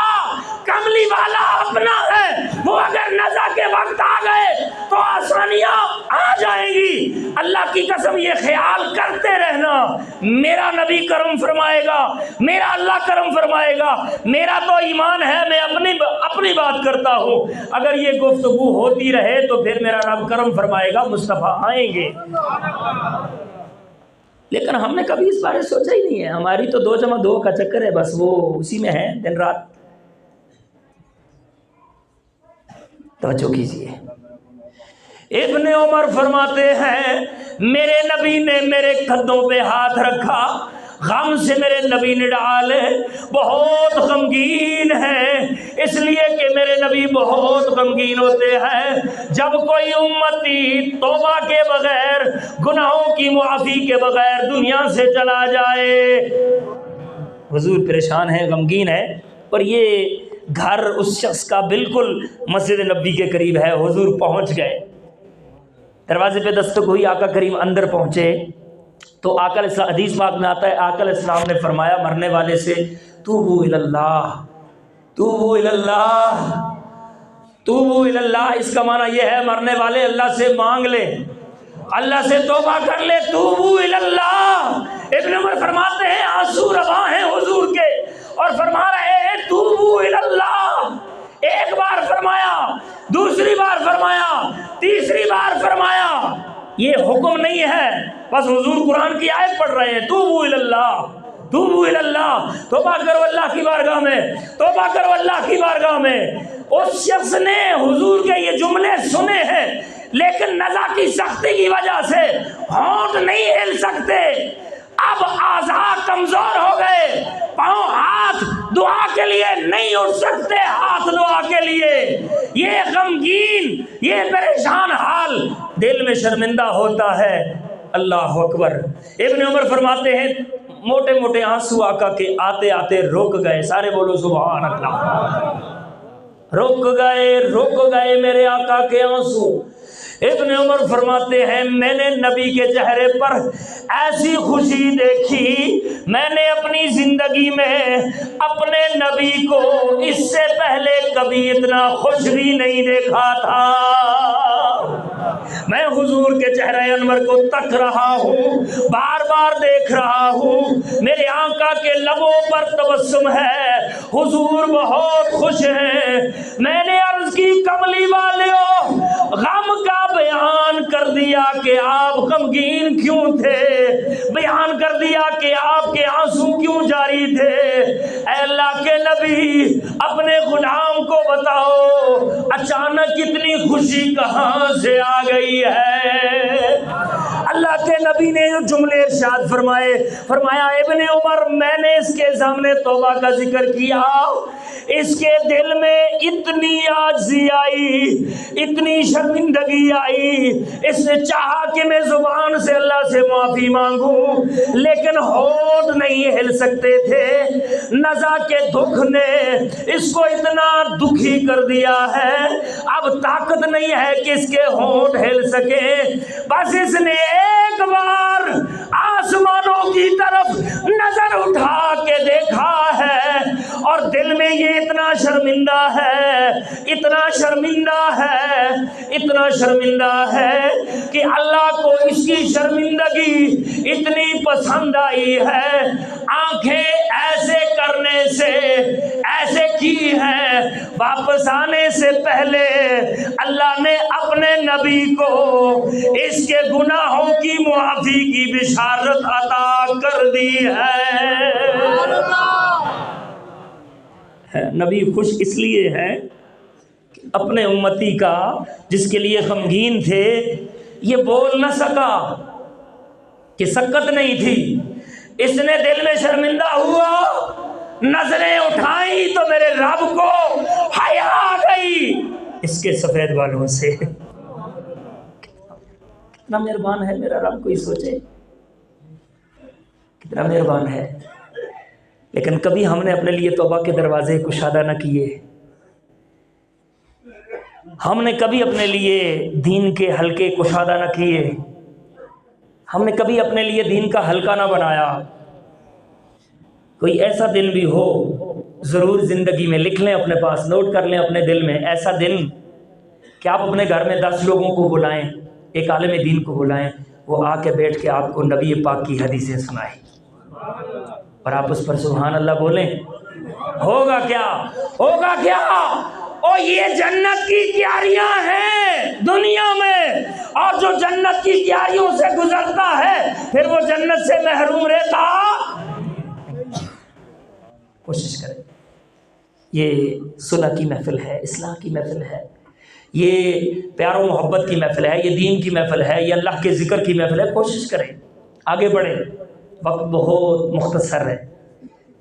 کملی والا اپنا ہے، وہ اگر نزا کے وقت آ گئے تو آسانیاں آ جائیں گی۔ اللہ کی قسم یہ خیال کرتے رہنا میرا نبی کرم فرمائے گا، میرا اللہ کرم فرمائے گا، میرا تو ایمان ہے، میں اپنی بات کرتا ہوں، اگر یہ گفتگو ہوتی رہے تو پھر میرا رب کرم فرمائے گا، مصطفیٰ آئیں گے۔ لیکن ہم نے کبھی اس بارے سوچا ہی نہیں ہے، ہماری تو 2+2 کا چکر ہے، بس وہ اسی میں ہے دن رات۔ توجہ کیجیے، ابن عمر فرماتے ہیں میرے نبی نے میرے کندھوں پہ ہاتھ رکھا، غم سے میرے نبی نے ڈالے، بہت غمگین ہے، اس لیے کہ میرے نبی بہت غمگین ہوتے ہیں جب کوئی امتی توبہ کے بغیر، گناہوں کی معافی کے بغیر دنیا سے چلا جائے۔ حضور پریشان ہے، غمگین ہے، اور یہ گھر اس شخص کا بالکل مسجد نبی کے قریب ہے۔ حضور پہنچ گئے، دروازے پہ دستک ہوئی، آقا کریم اندر پہنچے تو آقا علیہ السلام، حدیث پاک میں آتا ہے آقا علیہ السلام نے فرمایا مرنے والے سے توبوا الی اللہ، توبوا الی اللہ، توبوا الی اللہ۔ اس کا معنی یہ ہے مرنے والے اللہ سے مانگ لے، اللہ سے توبہ کر لے، توبوا الی اللہ۔ ابن عمر فرماتے ہیں آنسو رواں ہیں حضور کے، اور فرما رہے ہیں توبوا الی اللہ۔ ایک بار فرمایا، دوسری بار فرمایا، تیسری بار فرمایا۔ یہ حکم نہیں ہے، بس حضور قرآن کی آیت پڑھ رہے ہیں توبوا الی اللہ، توبوا الی اللہ، توبہ کرو اللہ کی بارگاہ میں، توبہ کرو اللہ کی بارگاہ میں۔ اس شخص نے حضور کے یہ جملے سنے ہیں، لیکن نزا کی سختی کی وجہ سے ہونٹ نہیں ہل سکتے، اب اعضاء کمزور ہو گئے، پاؤں ہاتھ دعا کے لیے نہیں اٹھ سکتے، ہاتھ دعا کے لیے۔ یہ غمگین، یہ پریشان حال دل میں شرمندہ ہوتا ہے۔ اللہ اکبر۔ ابن عمر فرماتے ہیں موٹے موٹے آنسو آقا کے آتے آتے رک گئے، سارے بولو سبحان اللہ۔ رک گئے میرے آقا کے آنسو۔ ابن عمر فرماتے ہیں میں نے نبی کے چہرے پر ایسی خوشی دیکھی، میں نے اپنی زندگی میں اپنے نبی کو اس سے پہلے کبھی اتنا خوش بھی نہیں دیکھا تھا۔ میں حضور کے چہرہ انور کو تک رہا ہوں، بار بار دیکھ رہا ہوں، میرے آقا کے لبوں پر تبسم ہے، حضور بہت خوش ہیں۔ میں نے عرض کی کملی والیو، غم کا بیان کر دیا کہ آپ غمگین کیوں تھے، بیان کر دیا کہ آپ کے آنسو کیوں جاری تھے۔ اے اللہ کے نبی اپنے غلام کو بتاؤ اچانک اتنی خوشی کہاں سے آ گئی ہے۔ اللہ کے نبی نے جو جملے ارشاد فرمایا ابن عمر میں نے اس کے سامنے توبہ کا ذکر کیا، اس کے دل میں اتنی عاجزی آئی، اتنی شرمندگی آئی، اس نے چاہا کہ میں زبان سے اللہ سے معافی مانگوں، لیکن ہونٹ نہیں ہل سکتے تھے۔ نزا کے دکھ نے اس کو اتنا دکھی کر دیا ہے، اب طاقت نہیں ہے کہ اس کے ہونٹ ہل سکے، بس اس نے ایک بار آسمانوں کی طرف نظر اٹھا کے دیکھا ہے، اور دل میں یہ اتنا شرمندہ ہے، اتنا شرمندہ ہے، اتنا شرمندہ ہے کہ اللہ کو اس کی شرمندگی اتنی پسند آئی ہے، آنکھیں ایسے کرنے سے ایسے کی ہیں، واپس آنے سے پہلے اللہ نے اپنے نبی کو اس کے گناہوں کی معافی کی بشارت عطا کر دی ہے۔ نبی خوش اس لیے ہے کہ اپنے امتی کا جس کے لیے غمگین تھے یہ بول نہ سکا کہ سکت نہیں تھی، اس نے دل میں شرمندہ ہوا، نظریں اٹھائیں تو میرے رب کو حیا آ گئی اس کے سفید بالوں سے۔ کتنا مہربان ہے میرا رب، کوئی سوچے کتنا مہربان ہے۔ لیکن کبھی ہم نے اپنے لیے توبہ کے دروازے کشادہ نہ کیے، ہم نے کبھی اپنے لیے دین کے حلقے کشادہ نہ کیے، ہم نے کبھی اپنے لیے دین کا حلقہ نہ بنایا۔ کوئی ایسا دن بھی ہو ضرور زندگی میں لکھ لیں، اپنے پاس نوٹ کر لیں اپنے دل میں، ایسا دن کہ آپ اپنے گھر میں 10 لوگوں کو بلائیں، ایک عالم دین کو بلائیں، وہ آ کے بیٹھ کے آپ کو نبی پاک کی حدیثیں سنائیں اور آپ اس پر سبحان اللہ بولیں۔ ہوگا کیا؟ ہوگا کیا؟ اور یہ جنت کی کیاریاں ہیں دنیا میں، اور جو جنت کی کیاریوں سے گزرتا ہے پھر وہ جنت سے محروم رہتا۔ کوشش کریں، یہ صلح کی محفل ہے، اصلاح کی محفل ہے، یہ پیار و محبت کی محفل ہے، یہ دین کی محفل ہے، یہ اللہ کے ذکر کی محفل ہے. کوشش کریں، آگے بڑھیں، وقت بہت مختصر ہے.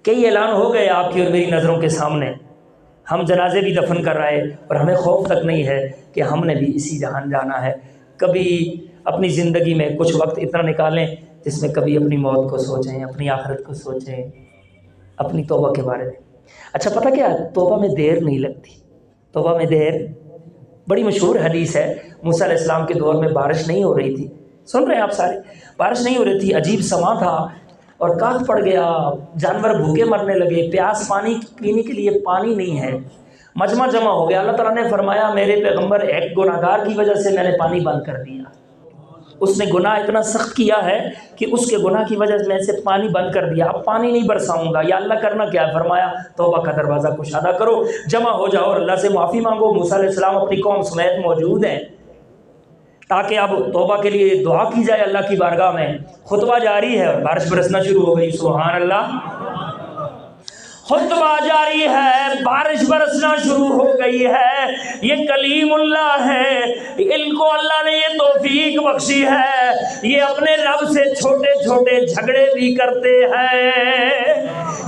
کئی اعلان ہو گئے آپ کی اور میری نظروں کے سامنے. ہم جنازے بھی دفن کر رہے اور ہمیں خوف تک نہیں ہے کہ ہم نے بھی اسی جہان جانا ہے. کبھی اپنی زندگی میں کچھ وقت اتنا نکالیں جس میں کبھی اپنی موت کو سوچیں، اپنی آخرت کو سوچیں، اپنی توبہ کے بارے میں. اچھا پتہ کیا، توبہ میں دیر نہیں لگتی. توبہ میں دیر، بڑی مشہور حدیث ہے. موسیٰ علیہ السلام کے دور میں بارش نہیں ہو رہی تھی. سن رہے ہیں آپ سارے؟ بارش نہیں ہو رہی تھی، عجیب سماں تھا اور کاٹ پڑ گیا، جانور بھوکے مرنے لگے، پیاس پانی پینے کے لیے پانی نہیں ہے، مجمع جمع ہو گیا. اللہ تعالیٰ نے فرمایا میرے پیغمبر ایک گناہگار کی وجہ سے میں نے پانی بند کر دیا. اس نے گناہ اتنا سخت کیا ہے کہ اس کے گناہ کی وجہ سے میں سے پانی بند کر دیا، اب پانی نہیں برساؤں گا. یا اللہ کرنا کیا ہے؟ فرمایا توبہ کا دروازہ کشادہ کرو، جمع ہو جاؤ اور اللہ سے معافی مانگو. موسیٰ علیہ السلام اپنی قوم سمیت موجود ہیں تاکہ اب توبہ کے لیے دعا کی جائے اللہ کی بارگاہ میں. خطبہ جاری ہے اور بارش برسنا شروع ہو گئی. سبحان اللہ. خطبہ جاری ہے، بارش برسنا شروع ہو گئی ہے. یہ کلیم اللہ ہے، ان کو اللہ نے یہ توفیق بخشی ہے، یہ اپنے رب سے چھوٹے چھوٹے جھگڑے بھی کرتے ہیں،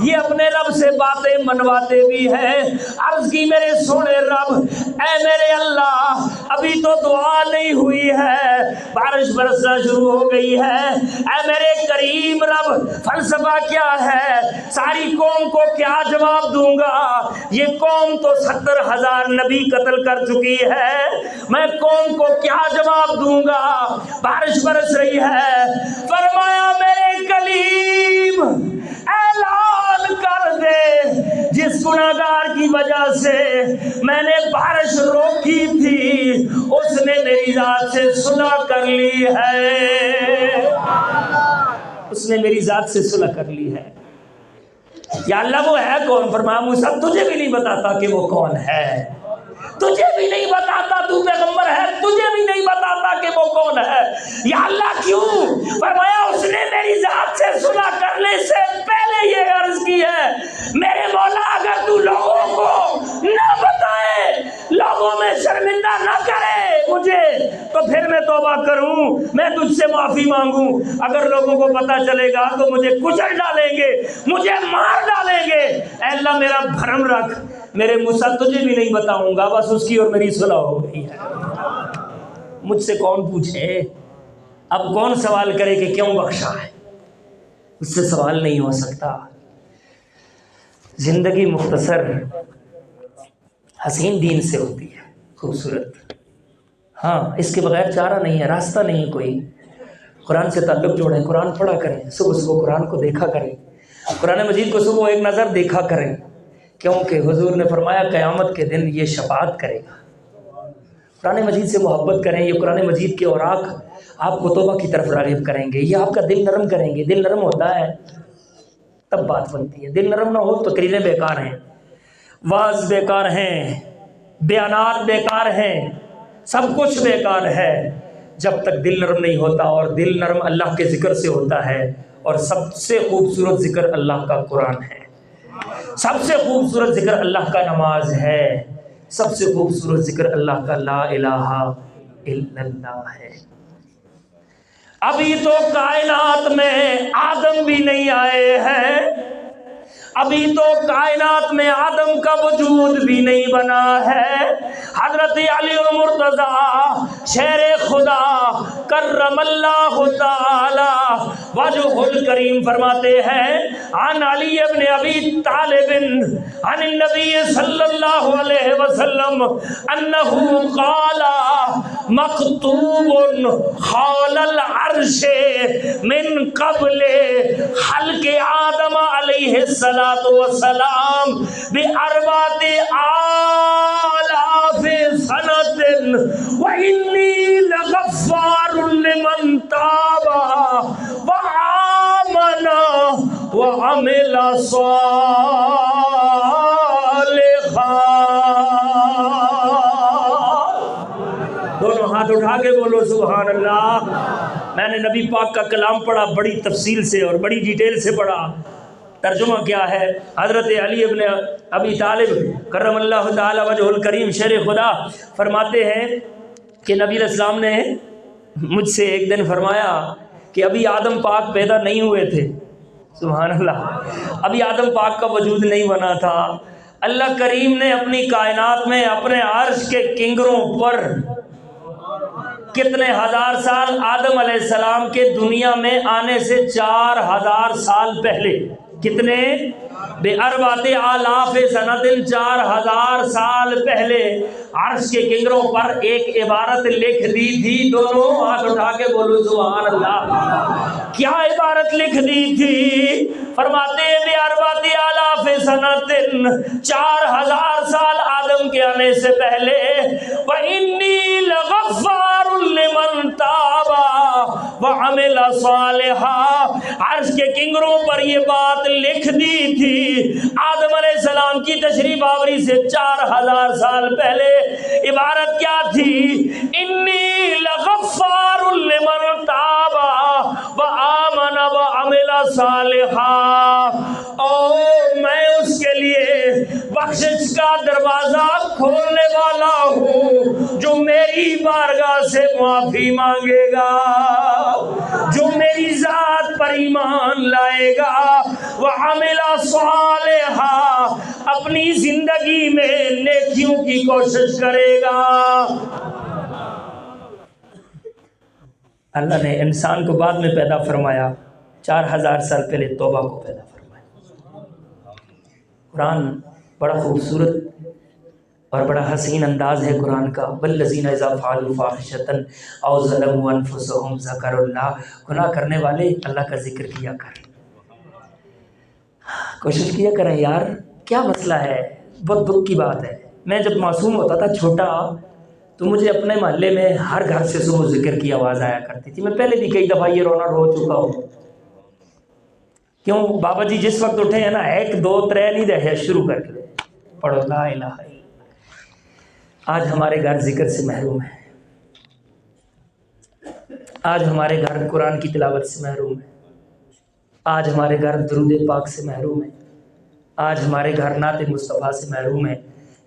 یہ اپنے رب سے باتیں منواتے بھی ہیں. عرض کی میرے سونے رب، اے میرے اللہ، ابھی تو دعا نہیں ہوئی ہے، بارش برسنا شروع ہو گئی ہے. اے میرے کریم رب، فلسفہ کیا ہے؟ ساری قوم کو کیا جواب دوں گا؟ یہ قوم تو 70,000 نبی قتل کر چکی ہے، میں قوم کو کیا جواب دوں گا؟ بارش برس رہی ہے. فرمایا میرے کلیم اعلان کر دے، جس گناہگار کی وجہ سے میں نے بارش روکی تھی اس نے میری ذات سے صلح کر لی ہے، اس نے میری ذات سے صلح کر لی ہے. یا اللہ وہ ہے کون؟ فرمایا موسیٰ تجھے بھی نہیں بتاتا کہ وہ کون ہے، تجھے بھی نہیں بتاتا، تو پیغمبر ہے، تجھے بھی نہیں بتاتا کہ وہ کون ہے. یا اللہ کیوں؟ فرمایا اس نے میری ذات سے صلح کرنے سے پہلے یہ عرض کی ہے میرے مولا اگر تو لوگوں کو نہ بتائے، لوگوں میں شرمندہ نہ کرے مجھے، تو پھر میں توبہ کروں، میں تجھ سے معافی مانگوں. اگر لوگوں کو پتہ چلے گا تو مجھے کچل ڈالیں گے، مجھے مار ڈالیں گے. اے اللہ میرا بھرم رکھ، میرے موسیٰ تجھے بھی نہیں بتاؤں گا. بس اس کی اور میری صلح ہو گئی ہے. مجھ سے کون پوچھے؟ اب کون سوال کرے کہ کیوں بخشا ہے؟ اس سے سوال نہیں ہو سکتا. زندگی مختصر حسین دین سے ہوتی ہے، خوبصورت. ہاں اس کے بغیر چارہ نہیں ہے، راستہ نہیں کوئی. قرآن سے تعلق جوڑیں، قرآن پڑھا کریں، صبح صبح قرآن کو دیکھا کریں، قرآن مجید کو صبح ایک نظر دیکھا کریں، کیونکہ حضور نے فرمایا قیامت کے دن یہ شفاعت کرے گا. قرآن مجید سے محبت کریں، یہ قرآن مجید کے اوراق آپ کو توبہ کی طرف راغب کریں گے، یہ آپ کا دل نرم کریں گے. دل نرم ہوتا ہے تب بات بنتی ہے. دل نرم نہ ہو تو تقریریں بیکار ہیں، واعظ بیکار ہیں، بیانات بیکار ہیں، سب کچھ بیکار ہے جب تک دل نرم نہیں ہوتا. اور دل نرم اللہ کے ذکر سے ہوتا ہے، اور سب سے خوبصورت ذکر اللہ کا قرآن ہے، سب سے خوبصورت ذکر اللہ کا نماز ہے، سب سے خوبصورت ذکر اللہ کا لا الہ الا اللہ ہے. ابھی تو کائنات میں آدم بھی نہیں آئے ہیں، ابھی تو کائنات میں آدم کا وجود بھی نہیں بنا ہے. حضرت علی المرتضیٰ شیر خدا کرم اللہ تعالی وجہ الکریم فرماتے ہیں عن علی ابن ابی طالب عن النبی صلی اللہ علیہ وسلم انہ قال مکتوب حول العرش من قبل خلق آدم علیہ السلام بأربعۃ آلاف سنۃ وإنی لغفار لمن تاب وآمن وعمل صالحا. دونوں ہاتھ اٹھا کے بولو سبحان اللہ. میں نے نبی پاک کا کلام پڑھا بڑی تفصیل سے اور بڑی ڈیٹیل سے پڑھا. ترجمہ کیا ہے؟ حضرت علی ابن ابی طالب کرم اللہ تعالی وجہ الکریم شیر خدا فرماتے ہیں کہ نبی علیہ السلام نے مجھ سے ایک دن فرمایا کہ ابھی آدم پاک پیدا نہیں ہوئے تھے، سبحان اللہ، ابھی آدم پاک کا وجود نہیں بنا تھا، اللہ کریم نے اپنی کائنات میں اپنے عرش کے کنگروں پر کتنے ہزار سال آدم علیہ السلام کے دنیا میں آنے سے 4000 سال پہلے، کتنے؟ بے اربات آلاف سنت، 4000 سال پہلے عرش کے کنگروں پر ایک عبارت لکھ دی تھی۔ دونوں ہاتھ اٹھا کے بولو سبحان اللہ۔ کیا عبارت لکھ دی تھی؟ فرماتے ہیں بے اربات آلاف سنت، 4000 سال آدم کے آنے سے پہلے، وَإِنِّي لَغَفَّارٌ لِمَنْ تَابَ وَعَمِلَ صَالِحًا۔ عرش کے کنگروں پر یہ بات لکھ دی تھی آدم علیہ السلام کی تشریف آوری سے 4000 سال پہلے۔ عبارت کیا تھی؟ انی لغفار لمن تاب وآمن وعمل صالحا، او میں اس کے لیے بخشش کا دروازہ کھولنے والا ہوں جو میری بارگاہ سے معافی مانگے گا، جو میری ذات پر ایمان لائے گا، وعمل صالحا، اپنی زندگی میں نیکیوں کی کوشش کرے گا۔ اللہ نے انسان کو بعد میں پیدا فرمایا، 4000 سال پہلے توبہ کو پیدا فرمایا۔ قرآن بڑا خوبصورت اور بڑا حسین انداز ہے قرآن کا۔ والذین اذا فعلوا فاحشۃ او ظلموا انفسهم ذکروا اللہ، گناہ کرنے والے اللہ کا ذکر کیا کریں، کوشش کیا کریں یار، کیا مسئلہ ہے؟ بہت دکھ کی بات ہے۔ میں جب معصوم ہوتا تھا چھوٹا تو مجھے اپنے محلے میں ہر گھر سے صبح ذکر کی آواز آیا کرتی تھی۔ میں پہلے بھی کئی دفعہ یہ رونا رو چکا ہوں۔ کیوں؟ بابا جی جس وقت اٹھے ہیں نا، 1 2 3 نہیں رہے، شروع کر کے پڑھو لا الہ الا اللہ۔ آج ہمارے گھر ذکر سے محروم ہیں، آج ہمارے گھر قرآن کی تلاوت سے محروم ہیں، آج ہمارے گھر درود پاک سے محروم ہیں، آج ہمارے گھر نعت مصطفیٰ سے محروم ہیں۔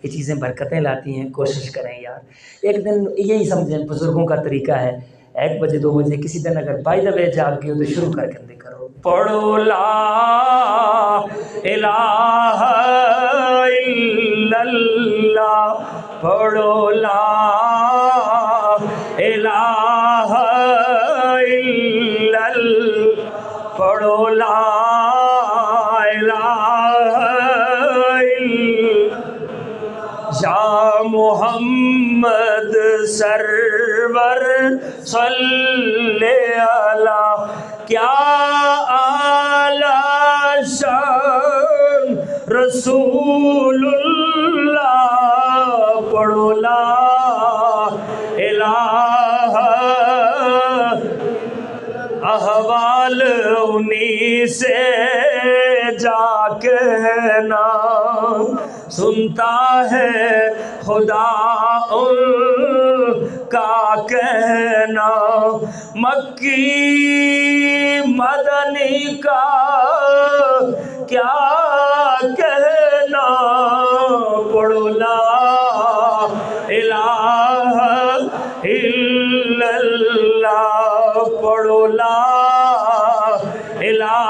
یہ چیزیں برکتیں لاتی ہیں، کوشش کریں یار۔ ایک دن یہی سمجھیں، بزرگوں کا طریقہ ہے، 1 بجے 2 بجے کسی دن اگر بائی دا وے جاگ گئے ہو تو شروع کر کے کرو، پڑھو لا الہ الا اللہ، پڑھو لا الہ الا اللہ، پڑھو لا الہ الا یا محمد سرور صلی اللہ، کیا اعلی شان رسول اللہ، پڑھو لا الہ، احوال انہی سے جا کے نام سنتا ہے خدا ان کا کہنا، مکی مدنی کا کیا کہنا، پڑھو لا الہ الا اللہ، پڑھو لا الہ